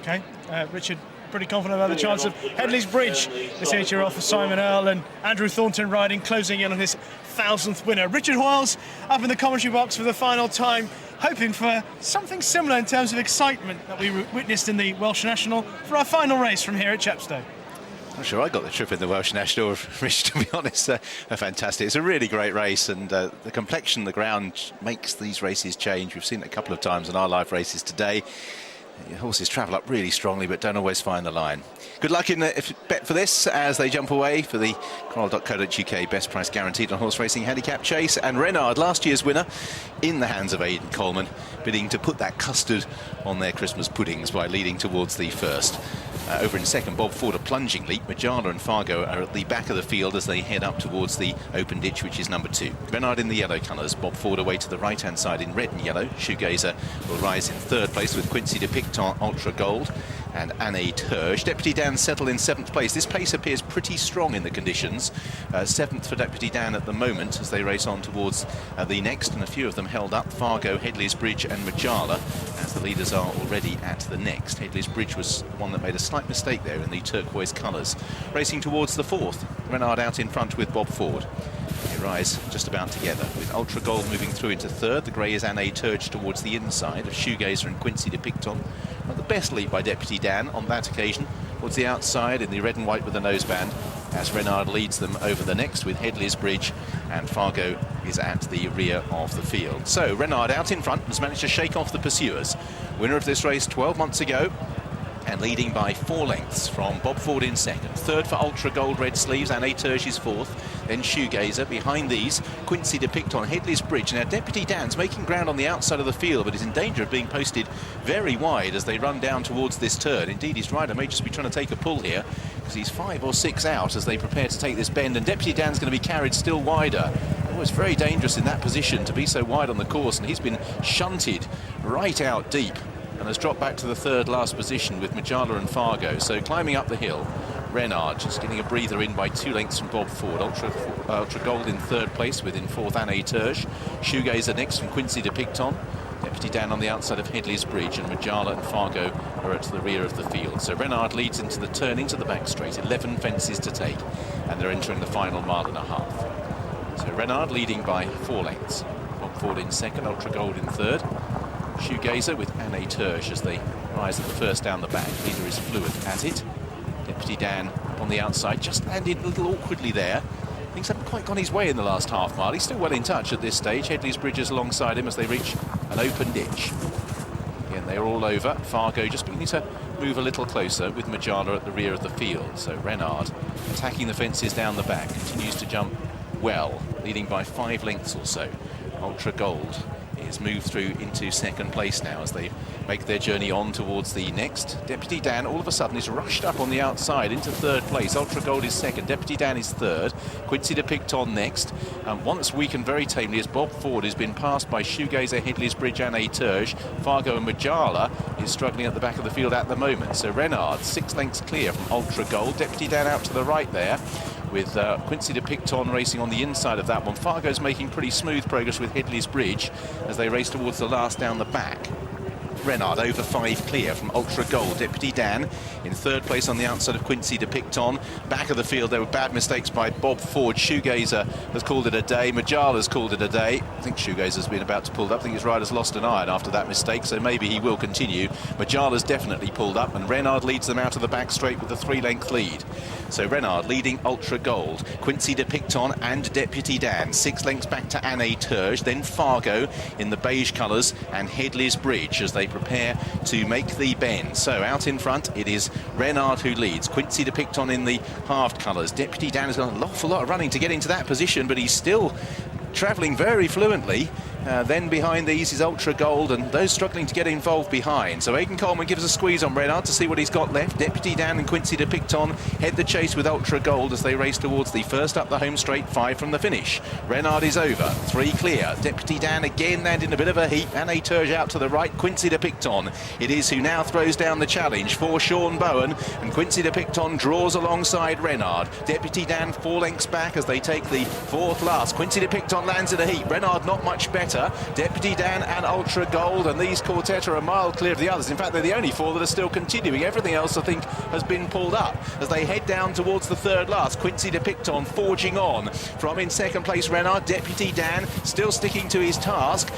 Okay, Richard, pretty confident about the chance of Headley's Bridge. This 8-year-old for Simon Earl, and Andrew Thornton riding, closing in on his 1,000th winner. Richard Hoyles up in the commentary box for the final time, hoping for something similar in terms of excitement that we witnessed in the Welsh National for our final race from here at Chepstow. I'm sure I got the trip in the Welsh National, Rich, to be honest. Fantastic. It's a really great race, and the complexion of the ground makes these races change. We've seen it a couple of times in our live races today. The horses travel up really strongly but don't always find the line. Good luck in the bet for this as they jump away for the Chronal.co.uk best price guaranteed on horse racing handicap chase. And Renard, last year's winner, in the hands of Aidan Coleman, bidding to put that custard on their Christmas puddings by leading towards the first. Over in second, Bob Ford a plunging leap. Majala and Fargo are at the back of the field as they head up towards the open ditch, which is number 2. Renard in the yellow colours, Bob Ford away to the right-hand side in red and yellow. Shoegazer will rise in third place with Quincy de Picton Ultra Gold and Anne Turge. Deputy Dan settled in 7th place. This pace appears pretty strong in the conditions. 7th for Deputy Dan at the moment as they race on towards the next, and a few of them held up. Fargo, Headley's Bridge and Majala as the leaders are already at the next. Headley's Bridge was one that made a slight mistake there in the turquoise colours. Racing towards the 4th, Renard out in front with Bob Ford. They rise just about together with Ultra Gold moving through into 3rd. The grey is Anne Turge towards the inside of Shoegazer and Quincy de Picton. Not the best lead by Deputy Dan on that occasion. Towards the outside in the red and white with the noseband as Renard leads them over the next with Headley's Bridge, and Fargo is at the rear of the field. So Renard out in front has managed to shake off the pursuers. Winner of this race 12 months ago, and leading by 4 lengths from Bob Ford in second. 3rd for Ultra Gold Red Sleeves, Anne Turge is 4th. Then Shoegazer. Behind these, Quincy de Picton, Headley's Bridge. Now Deputy Dan's making ground on the outside of the field, but is in danger of being posted very wide as they run down towards this turn. Indeed, his rider may just be trying to take a pull here, because he's 5 or 6 out as they prepare to take this bend, and Deputy Dan's going to be carried still wider. It was very dangerous in that position to be so wide on the course, and he's been shunted right out deep and has dropped back to the 3rd last position with Majala and Fargo. So climbing up the hill, Renard just getting a breather in by 2 lengths from Bob Ford. Ultra Gold in 3rd place with in 4th Anne Turge. Shoegazer next from Quincy de Picton. Deputy Dan on the outside of Headley's Bridge, and Majala and Fargo are at the rear of the field. So Renard leads into the turn into the back straight, 11 fences to take, and they're entering the final mile and a half. So Renard leading by 4 lengths. Bob Ford in second, Ultra Gold in 3rd. Shoegazer with Anne Turge as they rise at the first down the back. Leader is Fluent at it. Deputy Dan up on the outside, just landed a little awkwardly there. Things haven't quite gone his way in the last half mile. He's still well in touch at this stage. Headley's Bridge is alongside him as they reach an open ditch. Again, they're all over. Fargo just beginning to move a little closer with Majala at the rear of the field. So Renard attacking the fences down the back, continues to jump well, leading by 5 lengths or so. Ultra Gold is moved through into 2nd place now as they make their journey on towards the next. Deputy Dan all of a sudden is rushed up on the outside into 3rd place. Ultra Gold is 2nd, Deputy Dan is 3rd, Quincy de Picton next. One that's weakened very tamely is Bob Ford, has been passed by Shoegazer, Headley's Bridge, Anne Turge. Fargo and Majala is struggling at the back of the field at the moment. So Renard 6 lengths clear from Ultra Gold. Deputy Dan out to the right there, with Quincy de Picton racing on the inside of that one. Fargo's making pretty smooth progress with Headley's Bridge as they race towards the last down the back. Renard over 5 clear from Ultra Gold. Deputy Dan in 3rd place on the outside of Quincy de Picton. Back of the field there were bad mistakes by Bob Ford. Shoegazer has called it a day. Majala's called it a day. I think Shoegazer's been about to pull up. I think his rider's lost an iron after that mistake, so maybe he will continue. Majala's definitely pulled up, and Renard leads them out of the back straight with a 3-length lead. So Renard leading Ultra Gold, Quincy de Picton and Deputy Dan. 6 lengths back to Anne Turge, then Fargo in the beige colours and Headley's Bridge as they prepare to make the bend. So out in front it is Renard who leads, Quincy de Picton in the halved colours. Deputy Dan has done an awful lot of running to get into that position, but he's still travelling very fluently. Then behind these is Ultra Gold, and those struggling to get involved behind. So Aidan Coleman gives a squeeze on Renard to see what he's got left. Deputy Dan and Quincy de Picton head the chase with Ultra Gold as they race towards the first up the home straight, 5 from the finish. Renard is over, 3 clear. Deputy Dan again landing a bit of a heap. Anne Turge out to the right, Quincy de Picton it is who now throws down the challenge for Sean Bowen, and Quincy de Picton draws alongside Renard. Deputy Dan 4 lengths back as they take the 4th last. Quincy de Picton lands in a heap. Renard not much better. Quartetta, Deputy Dan and Ultra Gold, and these Quartetta are a mile clear of the others. In fact, they're the only four that are still continuing. Everything else, I think, has been pulled up as they head down towards the third last. Quincy de Picton forging on from in second place Renard, Deputy Dan still sticking to his task,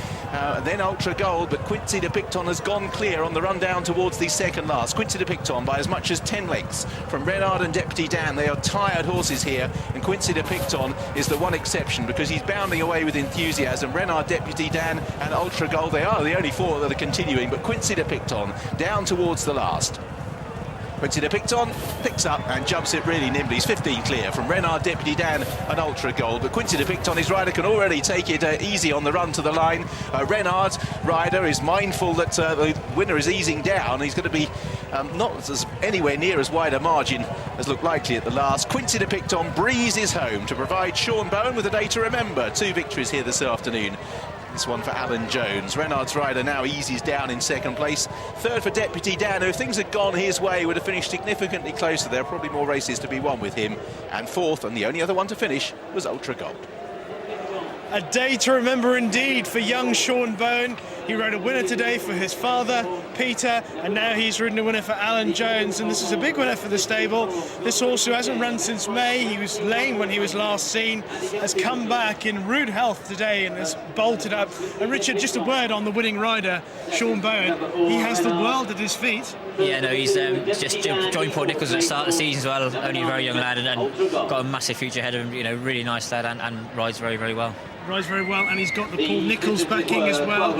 then Ultra Gold, but Quincy de Picton has gone clear on the run down towards the second last. Quincy de Picton by as much as 10 lengths from Renard and Deputy Dan. They are tired horses here, and Quincy de Picton is the one exception because he's bounding away with enthusiasm. Renard, Deputy Dan and Ultra Gold, they are the only four that are continuing, but Quincy de Picton down towards the last. Quincy de Picton picks up and jumps it really nimbly. He's 15 clear from Renard, Deputy Dan and Ultra Gold. But Quincy de Picton, his rider, can already take it easy on the run to the line. Renard's rider is mindful that the winner is easing down. He's going to be not as anywhere near as wide a margin as looked likely at the last. Quincy de Picton breezes home to provide Sean Bowen with a day to remember. 2 victories here this afternoon. This one for Alan Jones. Renard's rider now eases down in second place. Third for Deputy Dan, who if things had gone his way would have finished significantly closer. There are probably more races to be won with him. And fourth, and the only other one to finish, was Ultra Gold. A day to remember indeed for young Sean Bowen. He rode a winner today for his father, Peter, and now he's ridden a winner for Alan Jones, and this is a big winner for the stable. This horse, who hasn't run since May, he was lame when he was last seen, has come back in rude health today and has bolted up. And Richard, just a word on the winning rider, Sean Bowen. He has the world at his feet. Yeah, no, he's just joined Port Nichols at the start of the season as well. Only a very young lad and got a massive future ahead of him. You know, really nice lad and rides very, very well. Rides very well, and he's got the Paul Nichols backing as well.